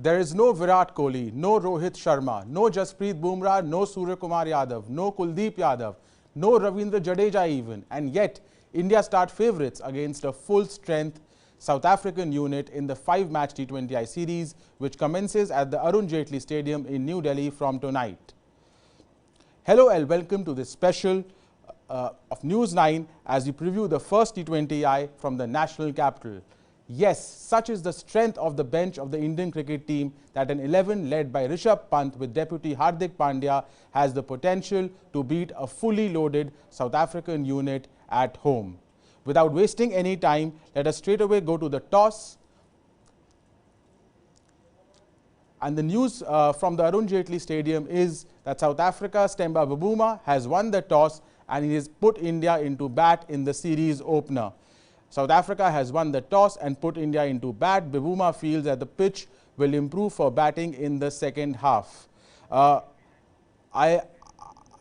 There is no Virat Kohli, no Rohit Sharma, no Jasprit Bumrah, no Surya Kumar Yadav, no Kuldeep Yadav, no Ravindra Jadeja even. And yet, India start favourites against a full-strength South African unit in the 5-match T20I series, which commences at the Arun Jaitley Stadium in New Delhi from tonight. Hello and welcome to this special of News 9 as we preview the first T20I from the national capital. Yes, such is the strength of the bench of the Indian cricket team that an 11 led by Rishabh Pant with deputy Hardik Pandya has the potential to beat a fully loaded South African unit at home. Without wasting any time, let us straight away go to the toss. And the news from the Arun Jaitley Stadium is that South Africa's Temba Bavuma has won the toss and he has put India into bat in the series opener. South Africa has won the toss and put India into bat. Bavuma feels that the pitch will improve for batting in the second half. I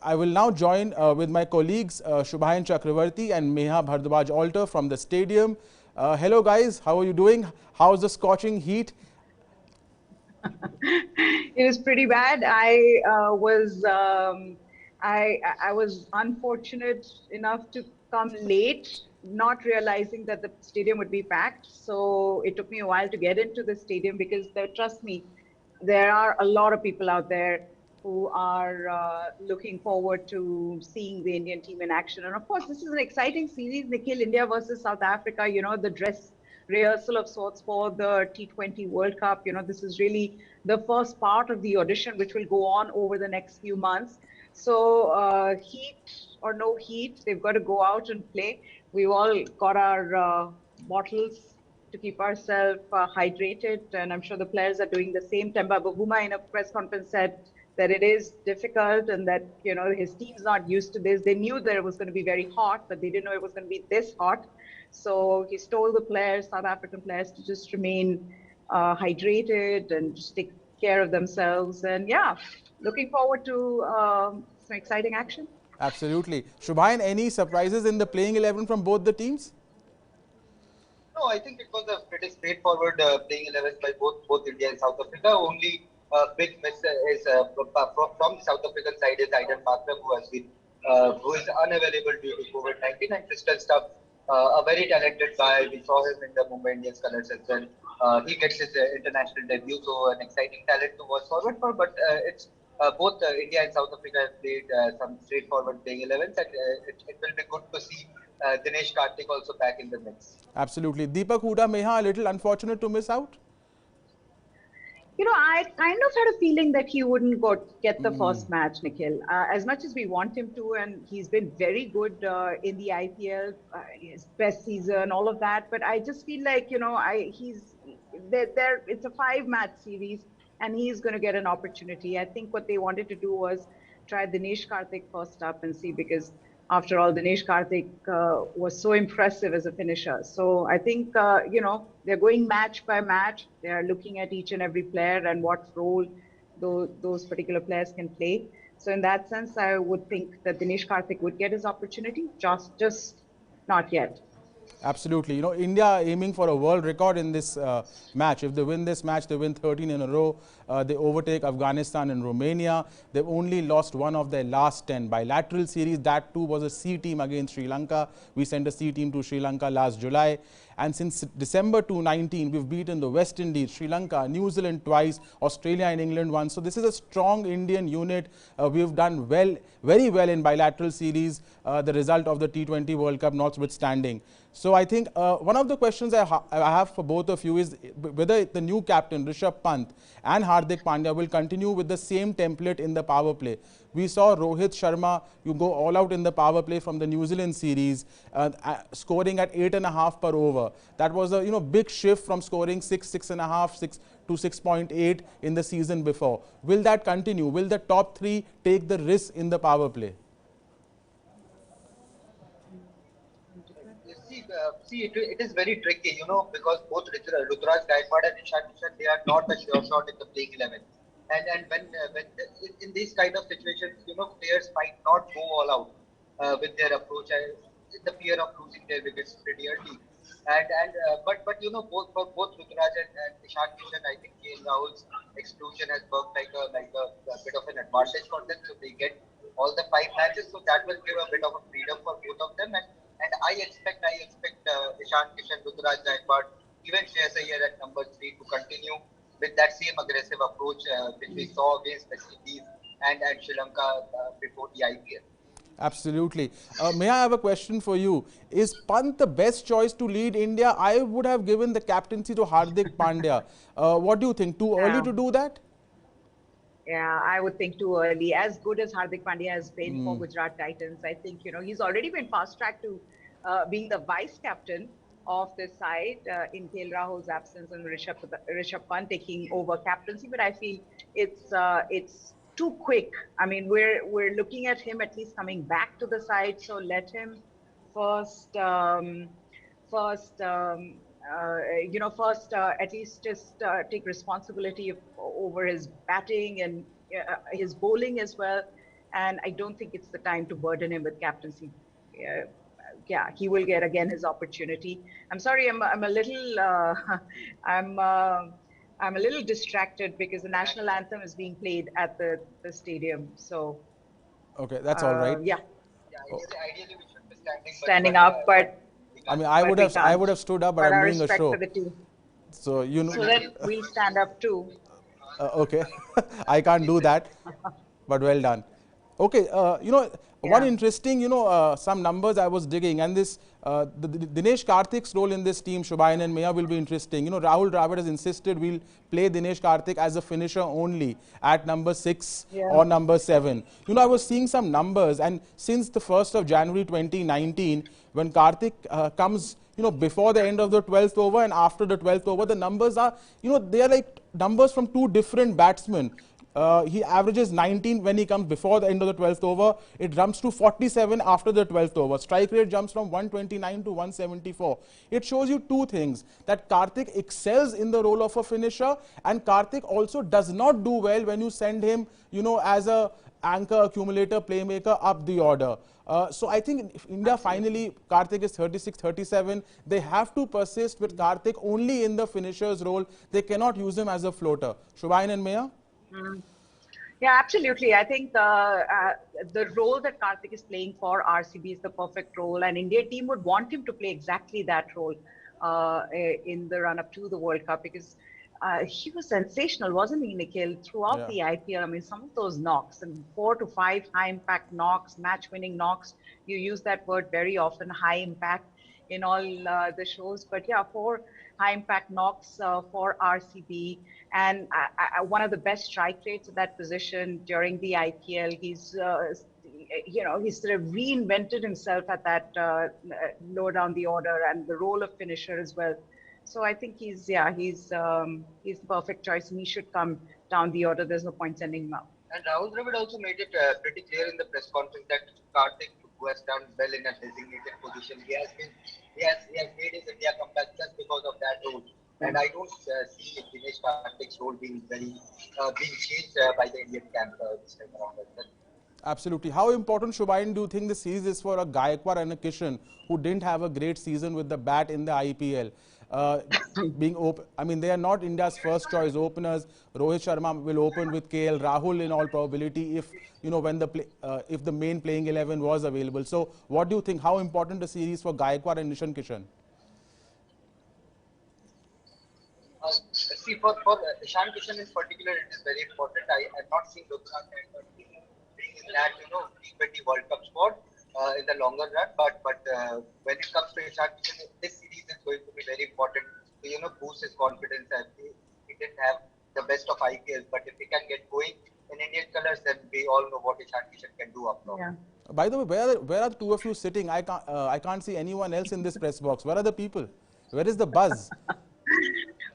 will now join with my colleagues Shubhayan Chakravarti and Meha Bhardwaj Alter from the stadium. Hello guys, how are you doing? How's the scorching heat? It was pretty bad. I was unfortunate enough to come late, not realizing that the stadium would be packed. So it took me a while to get into the stadium because trust me, there are a lot of people out there who are looking forward to seeing the Indian team in action. And of course, this is an exciting series, Nikhil, India versus South Africa, you know, the dress rehearsal of sorts for the T20 World Cup. You know, this is really the first part of the audition, which will go on over the next few months. So heat or no heat, they've got to go out and play. We've all got our bottles to keep ourselves hydrated, and I'm sure the players are doing the same. Temba Bavuma in a press conference said that it is difficult and that, you know, his team's not used to this. They knew that it was going to be very hot, but they didn't know it was going to be this hot. So he's told the players, South African players, to just remain hydrated and just take care of themselves. And yeah, looking forward to some exciting action. Absolutely. Shubhayan, any surprises in the playing 11 from both the teams? No, I think it was a pretty straightforward playing 11 by both India and South Africa. Only big miss is from the South African side is Aidan Markram, who is unavailable due to COVID-19, and Crystal Stubb, a very talented guy. We saw him in the Mumbai Indians colours as well. He gets his international debut, so an exciting talent to watch forward for. But it's both India and South Africa have played some straightforward playing 11s, and it will be good to see Dinesh Karthik also back in the mix. Absolutely. Deepak Hooda, Meha, a little unfortunate to miss out? You know, I kind of had a feeling that he wouldn't get the first match, Nikhil. As much as we want him to, and he's been very good in the IPL, his best season, all of that. But I just feel like, you know, he's there. It's a 5-match series, and he's going to get an opportunity. I think what they wanted to do was try Dinesh Karthik first up and see, because after all, Dinesh Karthik was so impressive as a finisher. So I think, you know, they're going match by match. They are looking at each and every player and what role those particular players can play. So in that sense, I would think that Dinesh Karthik would get his opportunity, just not yet. Absolutely. You know, India aiming for a world record in this match. If they win this match, they win 13 in a row. They overtake Afghanistan and Romania. They've only lost one of their last 10 bilateral series. That too was a C team against Sri Lanka. We sent a C team to Sri Lanka last July. And since December 2019, we've beaten the West Indies, Sri Lanka, New Zealand twice, Australia and England once. So this is a strong Indian unit. We've done well, very well in bilateral series, the result of the T20 World Cup notwithstanding. So I think one of the questions I have for both of you is whether the new captain, Rishabh Pant and Hardik Pandya, will continue with the same template in the power play. We saw Rohit Sharma, you go all out in the power play from the New Zealand series, scoring at 8.5 per over. That was a big shift from scoring 6.5, 6 to 6.8 in the season before. Will that continue? Will the top three take the risk in the power play? See, it is very tricky, you know, because both Rutraj Gaikwad and Ishan Kishan, they are not a sure shot in the playing 11. And when in these kind of situations, you know, players might not go all out with their approach, the fear of losing their wickets pretty early. But both for both Ruturaj and Ishan Kishan, I think Rahul's exclusion has worked like a bit of an advantage for them. So they get all the 5 matches. So that will give a bit of a freedom for both of them. And I expect Ishan Kishan, Ruturaj Gaikwad, even Shreyas Iyer at number 3 to continue with that same aggressive approach which we saw against West Indies and Sri Lanka before the IPL. Absolutely. May I have a question for you? Is Pant the best choice to lead India? I would have given the captaincy to Hardik Pandya. What do you think? Too early Yeah. to do that? Yeah, I would think too early. As good as Hardik Pandya has been for Gujarat Titans, I think he's already been fast tracked to being the vice captain of this side in KL Rahul's absence and Rishabh Pant taking over captaincy. But I feel it's too quick. I mean, we're looking at him at least coming back to the side, so let him first. First, at least just take responsibility over his batting and his bowling as well. And I don't think it's the time to burden him with captaincy. Yeah, he will get again his opportunity. I'm sorry, I'm a little I'm a little distracted because the national anthem is being played at the stadium. So Okay, that's all right. yeah, Yeah, ideally we should be standing up, but I mean, but we I can't. would have stood up, but But I'm our doing a respect show. for the team. So, you know. So that we'll stand up too. Okay, I can't do that, but well done. Okay, one Yeah. interesting, some numbers I was digging, and this, the Dinesh Karthik's role in this team, Shubhayan and Maya, will be interesting. Rahul Dravid has insisted we'll play Dinesh Karthik as a finisher only at number 6 Yeah. or number 7. I was seeing some numbers, and since the 1st of January 2019, when Karthik comes, before the end of the 12th over and after the 12th over, the numbers are, they are like numbers from two different batsmen. He averages 19 when he comes before the end of the 12th over. It jumps to 47 after the 12th over. Strike rate jumps from 129 to 174. It shows you two things, that Karthik excels in the role of a finisher, and Karthik also does not do well when you send him, as a anchor, accumulator, playmaker up the order. So I think if India finally, Karthik is 36, 37, they have to persist with Karthik only in the finisher's role. They cannot use him as a floater. Shubhayan and Maya? Yeah, absolutely. I think the role that Karthik is playing for RCB is the perfect role, and India team would want him to play exactly that role in the run-up to the World Cup, because he was sensational, wasn't he, Nikhil, throughout the IPL? I mean, some of those knocks, and 4 to 5 high-impact knocks, match-winning knocks. You use that word very often, high impact, in all the shows. But yeah, 4 high-impact knocks for RCB, and one of the best strike rates at that position during the IPL. He's he's sort of reinvented himself at that low down the order and the role of finisher as well. So I think he's the perfect choice, and he should come down the order. There's no point sending him out. And Rahul Dravid also made it pretty clear in the press conference that Karthik, who has done well in a designated position, he has made his India comeback just because of that role. And I don't see Dinesh Karthik's role being being changed by the Indian camp this time around as well. Absolutely. How important, Shubhayan, do you think the series is for a Gaikwad and a Kishan, who didn't have a great season with the bat in the IPL? Being open, I mean, they are not India's first choice openers. Rohit Sharma will open with KL Rahul in all probability if when if the main playing 11 was available. So, what do you think? How important a series for Gaikwad and Nishan Kishan? See, for Ishan Kishan in particular, it is very important. I have not seen Luthra being in that T20 World Cup squad in the longer run. But when it comes to Ishan Kishan, this series is going to be very important to boost his confidence. He didn't have the best of IPLs, but if he can get going in Indian colours, then we all know what Ishan Kishan can do up north. Yeah. By the way, where are the two of you sitting? I can't see anyone else in this press box. Where are the people? Where is the buzz?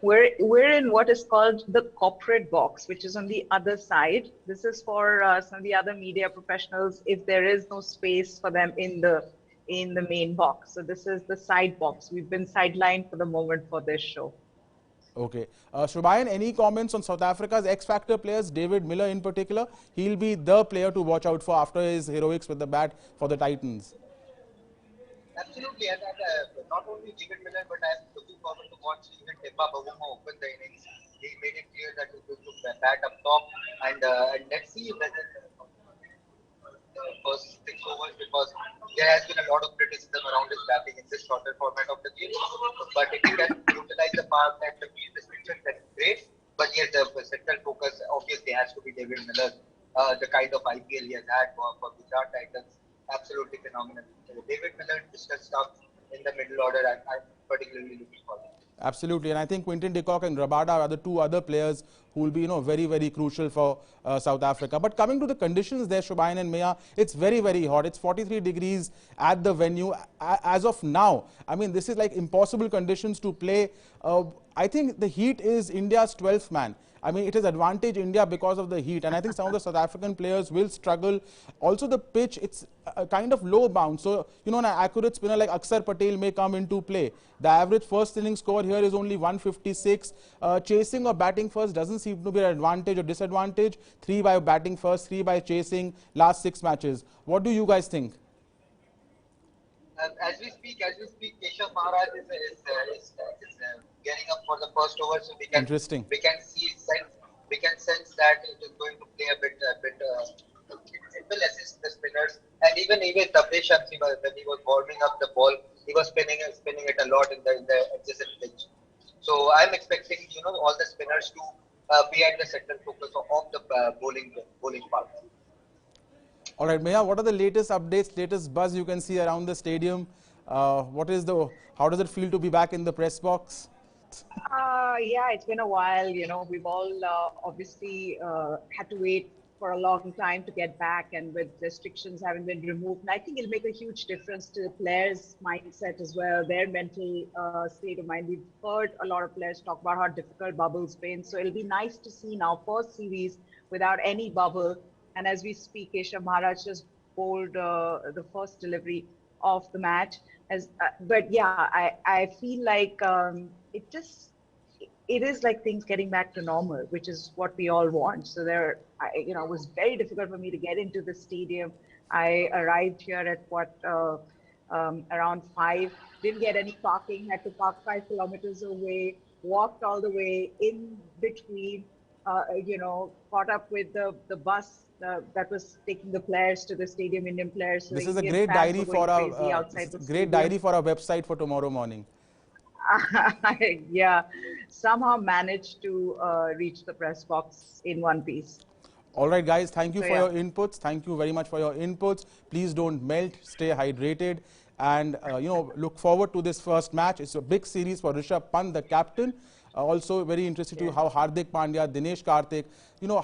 We're in what is called the corporate box, which is on the other side. This is for some of the other media professionals if there is no space for them in the main box. So this is the side box. We've been sidelined for the moment for this show. Okay. Shubhayan, any comments on South Africa's X-Factor players, David Miller in particular? He'll be the player to watch out for after his heroics with the bat for the Titans. Absolutely, and not only David Miller, but I'm looking forward to watch even Temba Bavuma open the innings. He made it clear that he's going to bat up top, and let's see whether the first 6 overs, because there has been a lot of criticism around his batting in this shorter format of the game. But if he can utilize the power and the field restrictions, that's great. But yes, the central focus obviously has to be David Miller. The kind of IPL he has had for Gujarat Titans, absolutely phenomenal. David Miller, Mr. Stuff in the middle order, I'm particularly looking forward. Absolutely, and I think Quinton de Kock and Rabada are the two other players who will be, very, very crucial for South Africa. But coming to the conditions there, Shubhayan and Maya, it's very, very hot. It's 43 degrees at the venue as of now. I mean, this is like impossible conditions to play. I think the heat is India's 12th man. I mean, it is advantage India because of the heat, and I think some of the South African players will struggle. Also, the pitch, it's a kind of low bounce. So, an accurate spinner like Akshar Patel may come into play. The average first inning score here is only 156. Chasing or batting first doesn't seem to be an advantage or disadvantage. 3 by batting first, 3 by chasing last 6 matches. What do you guys think? As we speak, Keshav Maharaj is getting up for the first over, so we can sense that it is going to play a bit. It will assist the spinners, and even Tapesh Shamsi, when he was warming up the ball, he was spinning it a lot in the adjacent pitch. So I'm expecting all the spinners to be at the central focus of the bowling part. All right, Meha, what are the latest updates, latest buzz you can see around the stadium? How does it feel to be back in the press box? Yeah, it's been a while. We've all obviously had to wait for a long time to get back, and with restrictions having been removed. And I think it'll make a huge difference to the players' mindset as well, their mental state of mind. We've heard a lot of players talk about how difficult bubble's been. So it'll be nice to see now first series without any bubble. And as we speak, Keshav Maharaj just bowled the first delivery of the match. But yeah, I feel like it is like things getting back to normal, which is what we all want. So it was very difficult for me to get into the stadium. I arrived here at around 5, didn't get any parking, had to park 5 kilometers away, walked all the way in between, caught up with the bus that was taking the players to the stadium, Indian players. So this is a great diary for our website for tomorrow morning. Yeah, somehow managed to reach the press box in one piece. All right, guys, thank you for your inputs. Thank you very much for your inputs. Please don't melt, stay hydrated, and look forward to this first match. It's a big series for Rishabh Pant, the captain. Also very interested to how Hardik Pandya, Dinesh Karthik,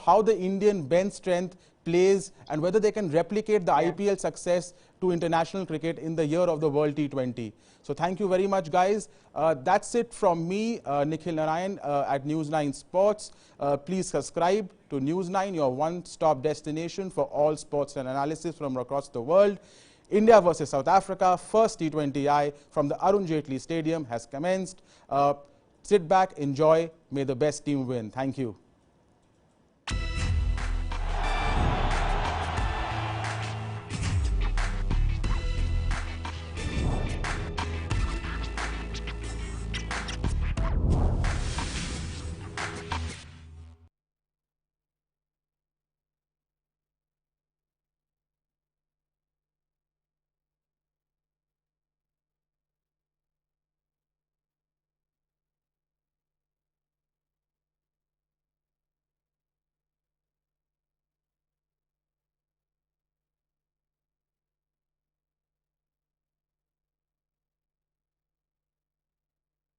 how the Indian bench strength plays and whether they can replicate the IPL success to international cricket in the year of the World T20. So thank you very much, guys. That's it from me, Nikhil Narayan at News 9 Sports. Please subscribe to News 9, your one-stop destination for all sports and analysis from across the world. India versus South Africa, first T20I from the Arun Jaitley Stadium has commenced. Sit back, enjoy, may the best team win. Thank you.